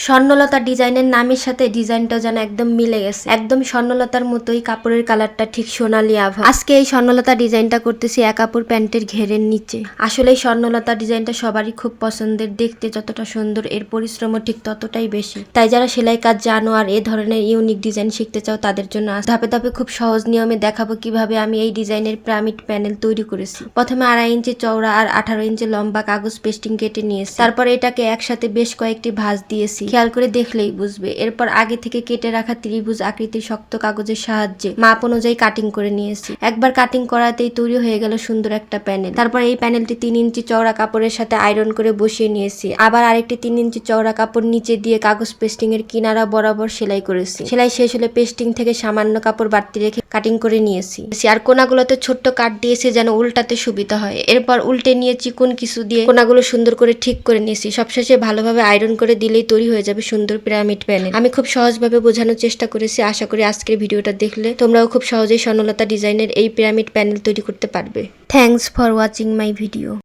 স্বর্ণলতা ডিজাইনের নামের সাথে ডিজাইনটাও যেন একদম মিলে গেছে, একদম স্বর্ণলতার মতোই। কাপড়ের কালারটা ঠিক সোনালি আভা। আজকে এই স্বর্ণলতা ডিজাইনটা করতেছি এক কাপড় প্যান্টের ঘেরের নিচে। আসলে এই স্বর্ণলতা ডিজাইনটা সবারই খুব পছন্দের, দেখতে যতটা সুন্দর এর পরিশ্রমও ঠিক ততটাই বেশি। তাই যারা সেলাই কাজ জানো আর এ ধরনের ইউনিক ডিজাইন শিখতে চাও তাদের জন্য ধাপে ধাপে খুব সহজ নিয়মে দেখাবো কিভাবে আমি এই ডিজাইনের পিরামিড প্যানেল তৈরি করেছি। প্রথমে 2.5 ইঞ্চি চওড়া আর 18 ইঞ্চি লম্বা কাগজ পেস্টিং কেটে নিয়েছি। তারপর এটাকে একসাথে বেশ কয়েকটি ভাঁজ দিয়েছি, খেয়াল করে দেখলেই বুঝবে। এরপর আগে থেকে কেটে রাখা ত্রিভুজ আকৃতির শক্ত কাগজের সাহায্যে মাপ অনুযায়ী কাটিং করে নিয়েছি। একবার কাটিং করাতেই তৈরি হয়ে গেল সুন্দর একটা প্যানেল। তারপর এই প্যানেলটি 3 ইঞ্চি চওড়া কাপড়ের সাথে আয়রন করে বসিয়ে নিয়েছি। আবার আরেকটি 3 ইঞ্চি চওড়া কাপড় নিচে দিয়ে কাগজ পেস্টিং এর কিনারা বরাবর সেলাই করেছি। সেলাই শেষ হলে পেস্টিং থেকে সামান্য কাপড় বাড়তি রেখে কাটিং করে নিয়েছি। আর কোনাগুলোতে ছোট্ট কাট দিয়েছি যেন উল্টাতে সুবিধা হয়। এরপর উল্টে নিয়ে চিকন কিছু দিয়ে কোনাগুলো সুন্দর করে ঠিক করে নিয়েছি। সবশেষে ভালোভাবে আয়রন করে দিলেই তৈরি হয়ে যাবে সুন্দর পিরামিড প্যানেল। আমি খুব সহজভাবে বোঝানোর চেষ্টা করেছি। আশা করি আজকের ভিডিওটা দেখলে তোমরাও খুব সহজেই স্বর্ণলতা ডিজাইনের এই পিরামিড প্যানেল তৈরি করতে পারবে। Thanks for watching my video.